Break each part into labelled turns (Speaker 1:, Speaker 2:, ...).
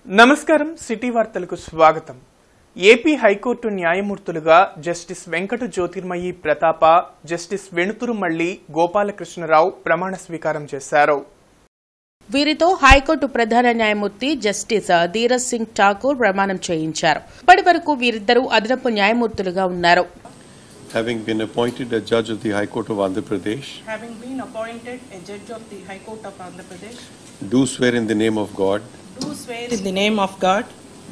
Speaker 1: నమస్కారం సిటీ వార్తలకు స్వాగతం. ఏపీ హైకోర్టు న్యాయమూర్తులుగా జస్టిస్ వెంకట జ్యోతిర్మయి ప్రతాప, జస్టిస్ వెణుతురుమల్లి గోపాలకృష్ణరావు ప్రమాణ స్వీకారం చేశారు.
Speaker 2: వీరితో హైకోర్టు ప్రధాన న్యాయమూర్తి జస్టిస్ ధీరజ్ సింగ్ ఠాకూర్ ప్రమాణం చేయించారు. ఇప్పటి వరకు వీరిద్దరూ అదనపు న్యాయమూర్తులుగా ఉన్నారు.
Speaker 3: Having been appointed a judge of the High Court of Andhra Pradesh, do swear in the name of God,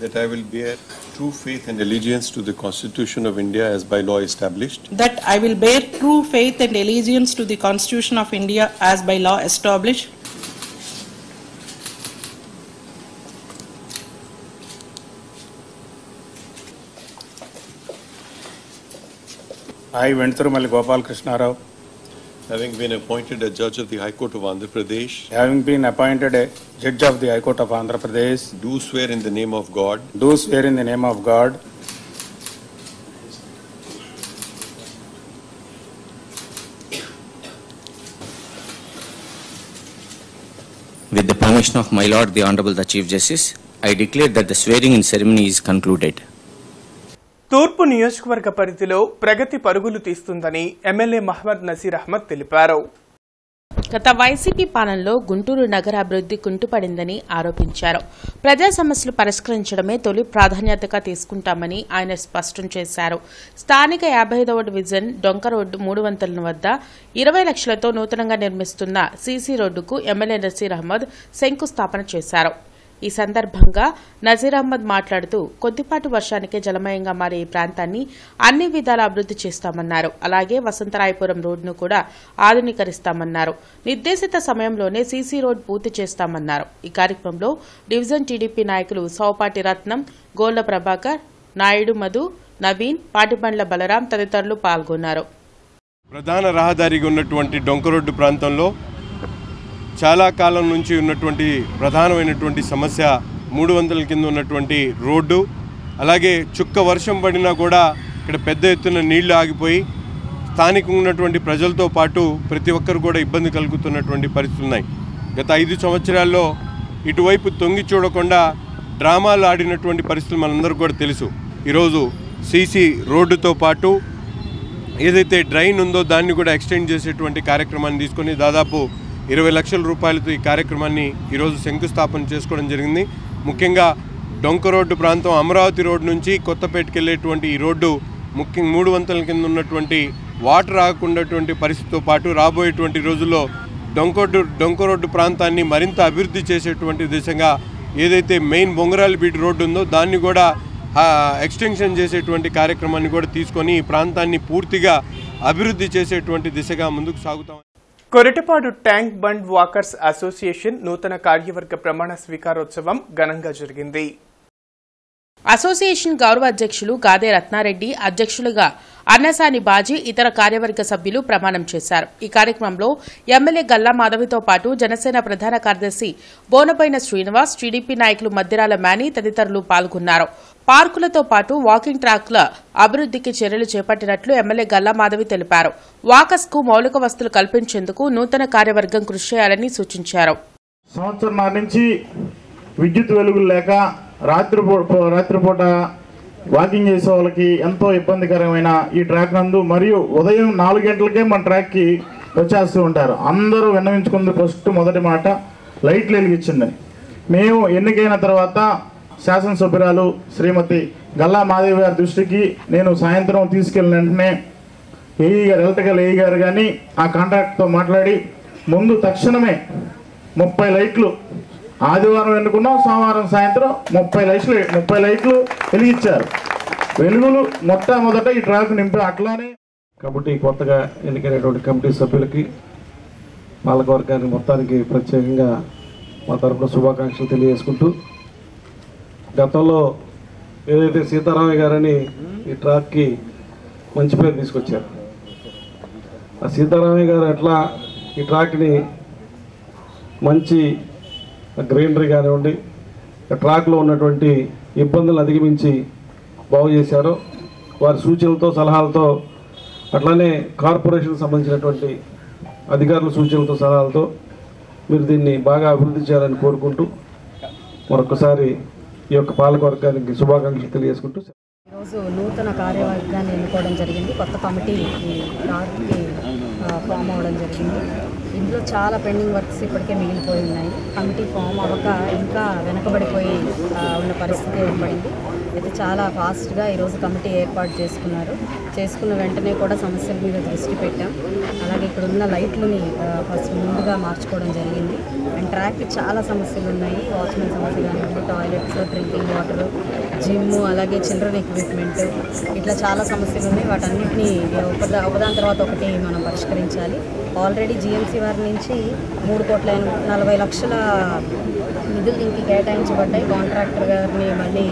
Speaker 3: that I will bear true faith and allegiance to the Constitution of India as by law established,
Speaker 4: that I will bear true faith and allegiance to the Constitution of India as by law established,
Speaker 5: I, Venuturumalli Gopalakrishna,
Speaker 3: having been appointed a judge of the High Court of Andhra Pradesh,
Speaker 5: having been appointed a judge of the High Court of Andhra Pradesh,
Speaker 3: do swear in the name of God,
Speaker 5: do swear in the name of God,
Speaker 6: with the permission of my Lord, the Honorable the Chief Justice, I declare that the swearing-in ceremony is concluded.
Speaker 1: తూర్పు నియోజకవర్గ పరిధిలో ప్రగతి పరుగులు తీస్తుందని MLA Mohammed Naseer Ahmed తెలిపారు.
Speaker 2: గత YCP పాలనలో గుంటూరు నగర అభివృద్ది కుంటుపడిందని ఆరోపించారు. ప్రజా సమస్యలు పరిష్కరించడమే తొలి ప్రాధాన్యతగా తీసుకుంటామని ఆయన స్పష్టం చేశారు. స్థానిక 55వ డివిజన్ డొంక రోడ్డు 3 వంతెనల వద్ద 20 లక్షలతో నూతనంగా నిర్మిస్తున్న సీసీ రోడ్డుకు ఎమ్మెల్యే నసీర్ అహ్మద్ శంకుస్థాపన చేశారు. ఈ సందర్భంగా నజీర్ అహ్మద్ మాట్లాడుతూ కొద్దిపాటి వర్షానికే జలమయంగా మారే ఈ ప్రాంతాన్ని అన్ని విధాలా అభివృద్ది చేస్తామన్నారు. అలాగే వసంతరాయపురం రోడ్డును కూడా ఆధునీకరిస్తామన్నారు. నిర్దేశిత సమయంలోనే సీసీ రోడ్ పూర్తి చేస్తామన్నారు. ఈ కార్యక్రమంలో డివిజన్ టీడీపీ నాయకులు సౌపాటి రత్నం, గోళ్ల ప్రభాకర్, నాయుడు మధు, నవీన్, పాటిబండ్ల బలరాం తదితరులు పాల్గొన్నారు.
Speaker 7: ప్రధాన రహదారిగా ఉన్నటువంటి డొంక రోడ్డు ప్రాంతంలో చాలా కాలం నుంచి ఉన్నటువంటి ప్రధానమైనటువంటి సమస్య 300 కింద ఉన్నటువంటి రోడ్డు. అలాగే చుక్క వర్షం పడినా కూడా ఇక్కడ పెద్ద ఎత్తున నీళ్లు ఆగిపోయి స్థానికంగా ఉన్నటువంటి ప్రజలతో పాటు ప్రతి ఒక్కరు కూడా ఇబ్బంది కలుగుతున్నటువంటి పరిస్థితులు ఉన్నాయి. గత 5 సంవత్సరాల్లో ఇటువైపు తొంగి చూడకుండా డ్రామాలు ఆడినటువంటి పరిస్థితులు మనందరూ కూడా తెలుసు. ఈరోజు సీసీ రోడ్డుతో పాటు ఏదైతే డ్రైన్ ఉందో దాన్ని కూడా ఎక్స్టెండ్ చేసేటువంటి కార్యక్రమాన్ని తీసుకొని దాదాపు 20 లక్షల రూపాయలతో ఈ కార్యక్రమాన్ని ఈరోజు శంకుస్థాపన చేసుకోవడం జరిగింది. ముఖ్యంగా డొంక రోడ్డు ప్రాంతం అమరావతి రోడ్డు నుంచి కొత్తపేటకి వెళ్ళేటువంటి ఈ రోడ్డు ముఖ్యంగా 3 వంతెనల కింద ఉన్నటువంటి వాటర్ ఆగకుండాటువంటి పరిస్థితితో పాటు రాబోయేటువంటి రోజుల్లో డొంక రోడ్డు ప్రాంతాన్ని మరింత అభివృద్ధి చేసేటువంటి దిశగా ఏదైతే మెయిన్ బొంగరాల బీట్ రోడ్డు ఉందో దాన్ని కూడా ఎక్స్టెన్షన్ చేసేటువంటి కార్యక్రమాన్ని కూడా తీసుకొని ఈ ప్రాంతాన్ని పూర్తిగా అభివృద్ధి చేసేటువంటి దిశగా ముందుకు సాగుతాం.
Speaker 1: Koratapadu tank bund walkers association నూతన కార్యవర్గ ప్రమాణ స్వీకారోత్సవం ఘనంగా జరిగింది.
Speaker 2: అసోసియేషన్ గౌరవ అధ్యక్షులు గాదే రత్నారెడ్డి, అధ్యక్షులుగా అన్నసాని బాజీ, ఇతర కార్యవర్గ సభ్యులు ప్రమాణం చేశారు. ఈ కార్యక్రమంలో ఎమ్మెల్యే గల్లా మాధవితో పాటు జనసేన ప్రధాన కార్యదర్శి బోనపైన శ్రీనివాస్, టీడీపీ నాయకులు మద్దిరాల మేనీ తదితరులు పాల్గొన్నారు. పార్కులతో పాటు వాకింగ్ ట్రాక్ల అభివృద్దికి చర్యలు చేపట్టినట్లు ఎమ్మెల్యే గల్లా మాధవి తెలిపారు. వాకర్స్ కు మౌలిక వసతులు కల్పించేందుకు నూతన కార్యవర్గం కృషి చేయాలని సూచించారు.
Speaker 8: సంవత్సరం నుంచి విద్యుత్ వెలుగులు లేక రాత్రిపూట వాకింగ్ చేసే వాళ్ళకి ఎంతో ఇబ్బందికరమైన ఈ ట్రాక్ నందు మరియు ఉదయం 4 గంటలకే మన ట్రాక్కి వచ్చేస్తూ ఉంటారు. అందరూ విన్నవించుకుంది మొదటి మాట లైట్లు వెలిగించండి. మేము ఎన్నికైన తర్వాత శాసనసభ్యురాలు శ్రీమతి గల్లా మాధవి గారి దృష్టికి నేను సాయంత్రం తీసుకెళ్ళిన వెంటనే ఏఈ గారు, ఎలక్ట్రికల్ ఏఈ గారు కానీ ఆ కాంట్రాక్ట్తో మాట్లాడి ముందు తక్షణమే 30 లైట్లు ఆదివారం ఎన్నుకున్నాం, సోమవారం సాయంత్రం 30 లైట్లు వెలిగించారు. వెలుగులు మొట్టమొదట ఈ ట్రాక్ నింపి అట్లానే.
Speaker 9: కాబట్టి కొత్తగా ఎన్నికైనటువంటి కమిటీ సభ్యులకి, పాలకవర్గానికి మొత్తానికి ప్రత్యేకంగా మా తరఫున శుభాకాంక్షలు తెలియజేసుకుంటూ, గతంలో ఏదైతే సీతారామయ్య గారని ఈ ట్రాక్కి మంచి పేరు తీసుకొచ్చారు, ఆ సీతారామయ్య గారు ఎట్లా ఈ ట్రాక్ని మంచి గ్రీనరీ కానివ్వండి, ట్రాక్లో ఉన్నటువంటి ఇబ్బందులను అధిగమించి బాగు చేశారో, వారి సూచనలతో సలహాలతో, అట్లానే కార్పొరేషన్ సంబంధించినటువంటి అధికారుల సూచనలతో సలహాలతో మీరు దీన్ని బాగా అభివృద్ధి చేయాలని కోరుకుంటూ మరొకసారి ఈ యొక్క పాలకవర్గానికి శుభాకాంక్షలు తెలియజేసుకుంటూ
Speaker 10: ఈరోజు నూతన కార్యవర్గాన్ని ఎన్నుకోవడం జరిగింది. కొత్త కమిటీ రాత్రికి ఫామ్ అవ్వడం జరిగింది. ఇందులో చాలా పెండింగ్ వర్క్స్ ఇప్పటికే మిగిలిపోయి ఉన్నాయి. కమిటీ ఫామ్ అవ్వక ఇంకా వెనకబడిపోయి ఉన్న పరిస్థితి ఏర్పడింది. అయితే చాలా ఫాస్ట్గా ఈరోజు కమిటీ ఏర్పాటు చేసుకున్న వెంటనే కూడా సమస్యల మీద దృష్టి పెట్టాం. అలాగే ఇక్కడ ఉన్న లైట్లని ఫస్ట్ ముందుగా మార్చుకోవడం జరిగింది. అండ్ ట్రాక్కి చాలా సమస్యలు ఉన్నాయి. వాచ్మెన్ సమస్య కానివ్వండి, టాయిలెట్స్, డ్రింకింగ్ వాటర్, జిమ్, అలాగే చిల్డ్రన్ ఎక్విప్మెంట్, ఇట్లా చాలా సమస్యలు ఉన్నాయి. వాటన్నిటినీ ఒకదాని తర్వాత ఒకటి మనం పరిష్కరించాలి. ఆల్రెడీ జిఎంసీ వారి నుంచి 3,40,00,000 నిధులు దీనికి కేటాయించబడ్డాయి. కాంట్రాక్టర్ గారిని మళ్ళీ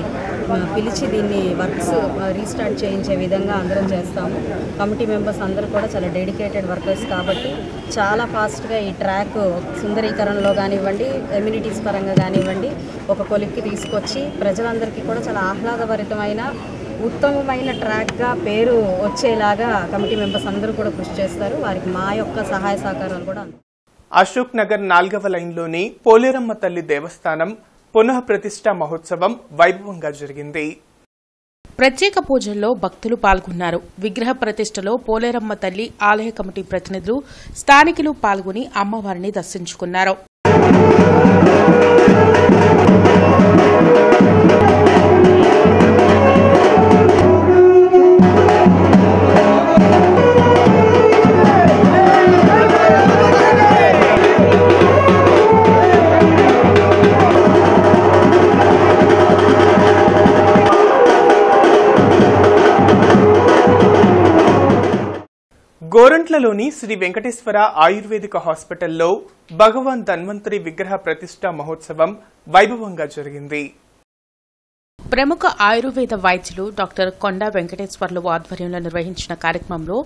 Speaker 10: పిలిచి దీన్ని వర్క్స్ రీస్టార్ట్ చేయించే విధంగా అందరం చేస్తాము. కమిటీ మెంబర్స్ అందరూ కూడా చాలా డెడికేటెడ్ వర్కర్స్ కాబట్టి చాలా ఫాస్ట్గా ఈ ట్రాక్ సుందరీకరణలో కానివ్వండి, ఎమ్యూనిటీస్ పరంగా కానివ్వండి ఒక కొలిక్కి తీసుకొచ్చి ప్రజలందరికీ కూడా చాలా ఆహ్లాదభరితమైన ఉత్తమమైన ట్రాక్గా పేరు వచ్చేలాగా కమిటీ మెంబర్స్ అందరూ కూడా కృషి చేస్తారు. వారికి మా యొక్క సహాయ సహకారాలు కూడా.
Speaker 1: అశోక్ నగర్ 4వ లైన్లోని పోలేరమ్మ తల్లి దేవస్థానం పునః ప్రతిష్ఠా మహోత్సవం వైభవంగా జరిగింది.
Speaker 2: ప్రత్యేక పూజల్లో భక్తులు పాల్గొన్నారు. విగ్రహ ప్రతిష్టలో పోలేరమ్మ తల్లి ఆలయ కమిటీ ప్రతినిధులు, స్థానికులు పాల్గొని అమ్మవారిని దర్శించుకున్నారు.
Speaker 1: గోరంట్లలోని శ్రీ వెంకటేశ్వర ఆయుర్వేదిక హాస్పిటల్లో భగవాన్ ధన్వంతరి విగ్రహ ప్రతిష్ఠా మహోత్సవం వైభవంగా జరిగింది.
Speaker 2: ప్రముఖ ఆయుర్వేద వైద్యులు డాక్టర్ కొండా వెంకటేశ్వర్లు ఆధ్వర్యంలో నిర్వహించిన కార్యక్రమంలో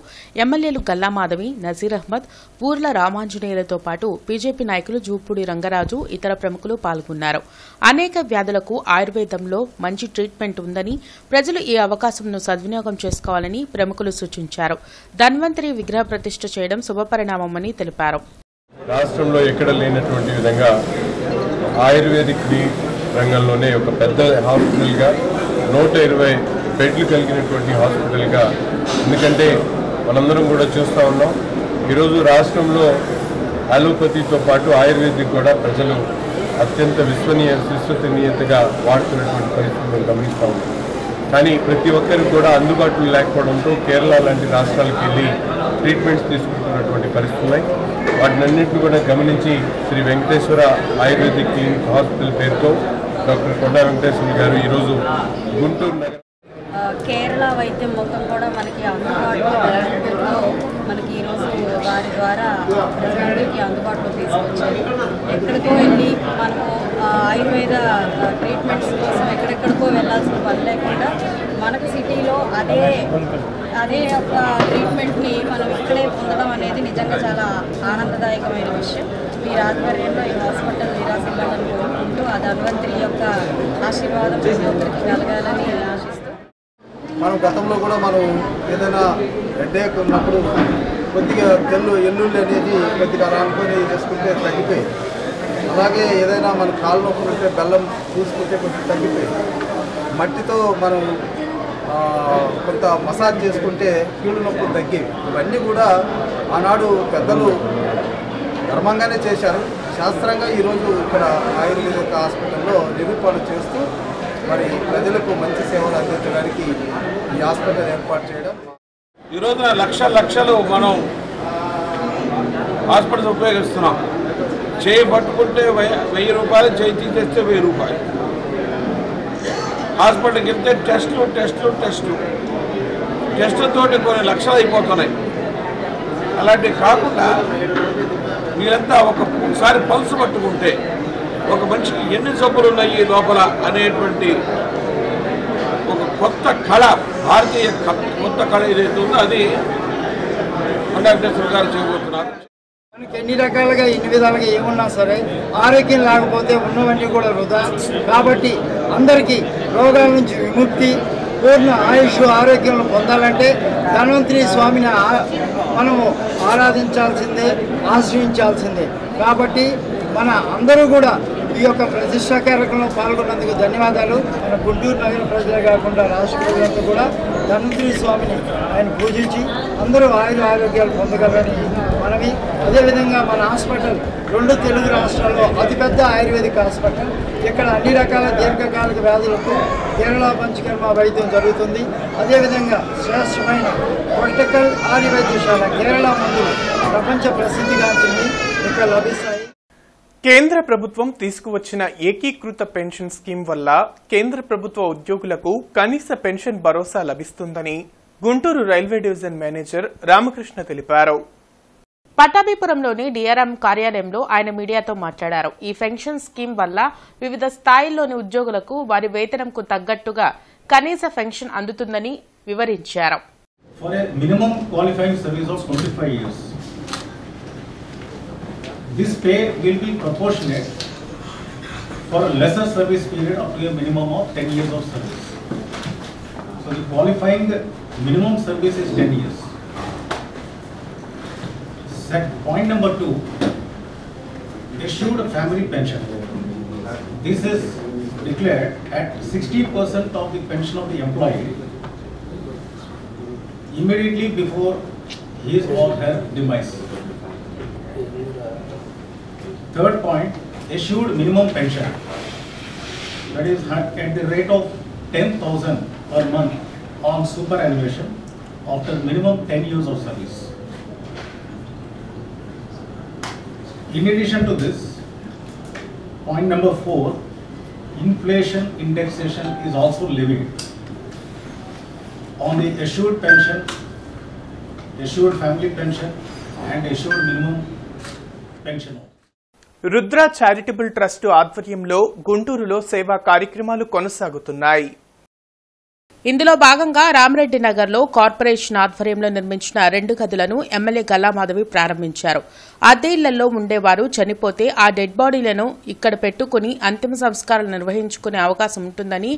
Speaker 2: ఎమ్మెల్యేలు గల్లా మాధవి, నజీర్ అహ్మద్, పూర్ల రామాంజనేయులతో పాటు బీజేపీ నాయకులు జూపూడి రంగరాజు, ఇతర ప్రముఖులు పాల్గొన్నారు. అనేక వ్యాధులకు ఆయుర్వేదంలో మంచి ట్రీట్మెంట్ ఉందని, ప్రజలు ఈ అవకాశంను సద్వినియోగం చేసుకోవాలని ప్రముఖులు సూచించారు. ధన్వంతరి విగ్రహ ప్రతిష్ఠ చేయడం శుభపరిణామమని తెలిపారు.
Speaker 7: రాష్ట్రంలో ఎక్కడ లేనటువంటి విధంగా ఆయుర్వేదిక్ రంగంలోనే ఒక పెద్ద హాస్పిటల్గా 120 బెడ్లు కలిగినటువంటి హాస్పిటల్గా, ఎందుకంటే మనందరం కూడా చూస్తూ ఉన్నాం ఈరోజు రాష్ట్రంలో అలోపతితో పాటు ఆయుర్వేదిక్ కూడా ప్రజలు అత్యంత విశ్వసనీయతగా వాడుతున్నటువంటి పరిస్థితులను గమనిస్తూ ఉన్నాం. కానీ ప్రతి ఒక్కరికి కూడా అందుబాటులో లేకపోవడంతో కేరళ లాంటి రాష్ట్రాలకు వెళ్ళి ట్రీట్మెంట్స్ తీసుకుంటున్నటువంటి పరిస్థితులు ఉన్నాయి. వాటినన్నింటినీ కూడా గమనించి శ్రీ వెంకటేశ్వర ఆయుర్వేదిక్ క్లినిక్ హాస్పిటల్ పేరుతో డాక్టర్ కొండా వెంకటేశ్వర గారు ఈరోజు గుంటూరు నగర
Speaker 10: కేరళ వైద్యం మొత్తం కూడా మనకి అందుబాటులో మనకి ఈరోజు వారి ద్వారా ప్రజలందరికీ అందుబాటులో తీసుకొచ్చారు. ఎక్కడికో వెళ్ళి మనము ఆయుర్వేద ట్రీట్మెంట్స్ కోసం ఎక్కడెక్కడికో వెళ్ళాల్సిన పని లేకుండా మనకు సిటీలో అదే ఒక ట్రీట్మెంట్ని మనం ఇక్కడే పొందడం అనేది నిజంగా చాలా ఆనందదాయకమైన విషయం. మీ ఆధ్వర్యంలో ఈ హాస్పిటల్ విరాసిల్లాలని కోరుకుంటూ ఆ ధన్వంతరి యొక్క ఆశీర్వాదం ప్రతి ఒక్కరికి కలగాలని ఆశిస్తూ,
Speaker 11: మనం గతంలో కూడా మనం ఏదైనా హెడ్ఏక్ ఉన్నప్పుడు కొద్దిగా ఎల్లుల్లి అనేది కొద్దిగా అనుకొని చేసుకుంటే తగ్గిపోయి, అలాగే ఏదైనా మన కాలు నొప్పులు ఉంటే బెల్లం తీసుకుంటే కొంచెం తగ్గిపోయి, మట్టితో మనం కొంత మసాజ్ చేసుకుంటే కీళ్ళు నొప్పులు తగ్గేవి. ఇవన్నీ కూడా ఆనాడు పెద్దలు ధర్మంగానే చేశారు. శాస్త్రంగా ఈరోజు ఇక్కడ ఆయుర్వేదిక హాస్పిటల్లో నిరూపణ చేస్తూ మరి ప్రజలకు మంచి సేవలు అందించడానికి ఈ హాస్పిటల్ ఏర్పాటు చేయడం.
Speaker 12: ఈ రోజున లక్షలు మనం హాస్పిటల్స్ ఉపయోగిస్తున్నాం. చేయి పట్టుకుంటే 1000 రూపాయలు, చేయి తీసేస్తే 1000 రూపాయలు. హాస్పిటల్కి వెళ్తే టెస్టులతోటి కొన్ని లక్షలు అయిపోతున్నాయి. అలాంటివి కాకుండా మీరంతా ఒకసారి పల్సు పట్టుకుంటే ఒక మనిషికి ఎన్ని జబ్బులు ఉన్నాయి లోపల అనేటువంటి ఒక కొత్త కళ, భారతీయ కొత్త కళ ఏదైతే ఉందో అది కొండా వెంకటేశ్వర గారు చేయబోతున్నారు.
Speaker 13: మనకి ఎన్ని రకాలుగా ఎన్ని విధాలుగా ఏమున్నా సరే ఆరోగ్యం లేకపోతే ఉన్నవన్నీ కూడా వృధా. కాబట్టి అందరికీ రోగాల నుంచి విముక్తి, పూర్ణ ఆయుష్, ఆరోగ్యం పొందాలంటే ధన్వంతరి స్వామిని మనము ఆరాధించాల్సిందే, ఆశ్రయించాల్సిందే. కాబట్టి మన అందరూ కూడా ఈ యొక్క ప్రతిష్టా కార్యక్రమంలో పాల్గొన్నందుకు ధన్యవాదాలు. మన గుంటూరు నగర ప్రజలే కాకుండా రాష్ట్ర ప్రజలంతా కూడా ధన్వంతరి స్వామిని ఆయన పూజించి అందరూ ఆరోగ్యాలు పొందగలరని మనవి. అదేవిధంగా మన హాస్పిటల్ 2 తెలుగు రాష్ట్రాల్లో అతిపెద్ద ఆయుర్వేదిక్ హాస్పిటల్. ఇక్కడ అన్ని రకాల దీర్ఘకాలిక వ్యాధులకు కేరళ పంచకర్మ వైద్యం జరుగుతుంది. అదేవిధంగా శ్రేష్టమైన పొలిటికల్ ఆయుర్వేదశాల కేరళ మందులు ప్రపంచ ప్రసిద్ధిగాంచింది ఇక్కడ లభిస్తాయి.
Speaker 1: కేంద్ర ప్రభుత్వం తీసుకువచ్చిన ఏకీకృత పెన్షన్ స్కీమ్ వల్ల కేంద్ర ప్రభుత్వ ఉద్యోగులకు కనీస పెన్షన్ భరోసా లభిస్తుందని Guntur railway division manager Ramakrishna తెలిపారు.
Speaker 2: పట్టాభిపురంలోని డిఆర్ఎం కార్యాలయంలో ఆయన మీడియాతో మాట్లాడారు. ఈ పెన్షన్ స్కీమ్ వల్ల వివిధ స్థాయిల్లోని ఉద్యోగులకు వారి వేతనంకు తగ్గట్టుగా కనీస పెన్షన్ అందుతుందని వివరించారు.
Speaker 14: This pay will be proportionate for a lesser service period up to a minimum of 10 years of service. So the qualifying minimum service is 10 years. Point number 2, assured family pension. This is declared at 60% of the pension of the employee immediately before his or her demise. Third point, assured minimum pension, that is at the rate of 10,000 per month on superannuation after minimum 10 years of service. In addition to this, point number 4, inflation indexation is also levied on the assured pension, assured family pension and assured minimum pension.
Speaker 1: Rudra charitable trust ఆధ్వర్యంలో గుంటూరులో సేవా కార్యక్రమాలు కొనసాగుతున్నాయి.
Speaker 2: ఇందులో భాగంగా రామరెడ్డి నగర్లో corporation ఆధ్వర్యంలో నిర్మించిన 2 గదులను ఎమ్మెల్యే గల్లామాధవి ప్రారంభించారు. అద్దె ఇళ్లలో ఉండేవారు చనిపోతే ఆ డెడ్ బాడీలను ఇక్కడ పెట్టుకుని అంతిమ సంస్కారాలు నిర్వహించుకునే అవకాశం ఉంటుందని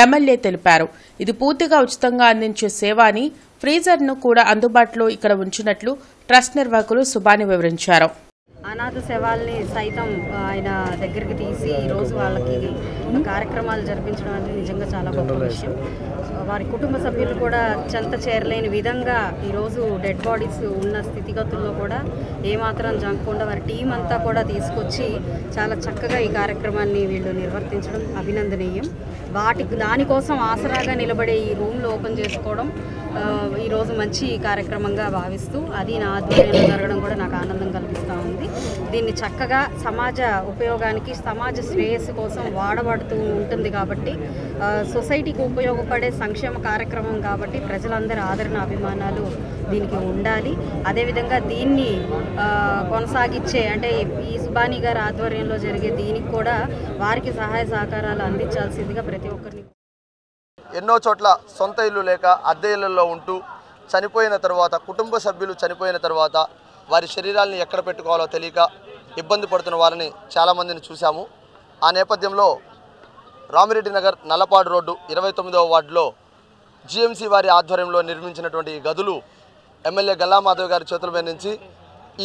Speaker 2: ఎమ్మెల్యే తెలిపారు. ఇది పూర్తిగా ఉచితంగా అందించే సేవ అని, ఫ్రీజర్ను కూడా అందుబాటులో ఇక్కడ ఉంచినట్లు ట్రస్ట్ నిర్వాహకులు సుబాని వివరించారు.
Speaker 10: అనాథ శవాల్ని సైతం ఆయన దగ్గరికి తీసి ఈరోజు వాళ్ళకి కార్యక్రమాలు జరిపించడం అనేది నిజంగా చాలా గొప్ప విషయం. వారి కుటుంబ సభ్యులు కూడా చెంత చేరలేని విధంగా ఈరోజు డెడ్ బాడీస్ ఉన్న స్థితిగతుల్లో కూడా ఏమాత్రం జంకకుండా వారి టీం అంతా కూడా తీసుకొచ్చి చాలా చక్కగా ఈ కార్యక్రమాన్ని వీళ్ళు నిర్వర్తించడం అభినందనీయం. దానికోసం ఆసరాగా నిలబడే ఈ రూమ్లు ఓపెన్ చేసుకోవడం ఈరోజు మంచి కార్యక్రమంగా భావిస్తూ అది నా ఆధ్వర్యంలో జరగడం కూడా నాకు ఆనందం కలిగిస్తూ ఉంది. దీన్ని చక్కగా సమాజ ఉపయోగానికి, సమాజ శ్రేయస్సు కోసం వాడబడుతూ ఉంటుంది కాబట్టి సొసైటీకి ఉపయోగపడే సంక్షేమ కార్యక్రమం కాబట్టి ప్రజలందరి ఆదరణ అభిమానాలు దీనికి ఉండాలి. అదేవిధంగా దీన్ని కొనసాగించే అంటే ఈ సుబాని గారి ఆధ్వర్యంలో జరిగే దీనికి కూడా వారికి సహాయ సహకారాలు అందించాల్సిందిగా ప్రతి ఒక్కరిని.
Speaker 11: ఎన్నో చోట్ల సొంత ఇల్లు లేక అద్దె ఇళ్లలో ఉంటూ చనిపోయిన తర్వాత, కుటుంబ సభ్యులు చనిపోయిన తర్వాత వారి శరీరాలను ఎక్కడ పెట్టుకోవాలో తెలియక ఇబ్బంది పడుతున్న వారిని చాలామందిని చూశాము. ఆ నేపథ్యంలో రామిరెడ్డి నగర్ నల్లపాడు రోడ్డు 29వ వార్డులో జిఎంసి వారి ఆధ్వర్యంలో నిర్మించినటువంటి ఈ గదులు ఎమ్మెల్యే గల్లామాధవ్ గారి చేతుల మీద నుంచి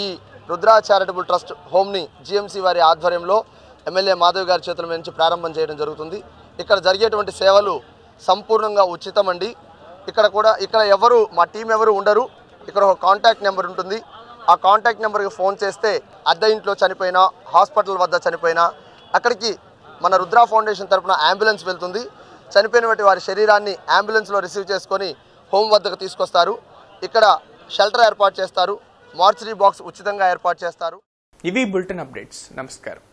Speaker 11: ఈ రుద్ర చారిటబుల్ ట్రస్ట్ హోమ్ని జిఎంసి వారి ఆధ్వర్యంలో ఎమ్మెల్యే మాధవ్ గారి చేతుల మీద నుంచి ప్రారంభం చేయడం జరుగుతుంది. ఇక్కడ జరిగేటువంటి సేవలు సంపూర్ణంగా ఉచితమండి. ఇక్కడ ఎవరు మా టీం ఎవరు ఉండరు. ఇక్కడ ఒక కాంటాక్ట్ నెంబర్ ఉంటుంది. ఆ కాంటాక్ట్ నెంబర్కి ఫోన్ చేస్తే అద్దె ఇంట్లో చనిపోయినా, హాస్పిటల్ వద్ద చనిపోయినా అక్కడికి మన రుద్ర ఫౌండేషన్ తరఫున అంబులెన్స్ వెళ్తుంది. చనిపోయినటువంటి వారి శరీరాన్ని అంబులెన్స్లో రిసీవ్ చేసుకొని హోమ్ వద్దకు తీసుకొస్తారు. ఇక్కడ షెల్టర్ ఏర్పాటు చేస్తారు. మార్చరీ బాక్స్ ఉచితంగా ఏర్పాటు చేస్తారు.
Speaker 1: ఇవి బులెటిన్ అప్డేట్స్. నమస్కారం.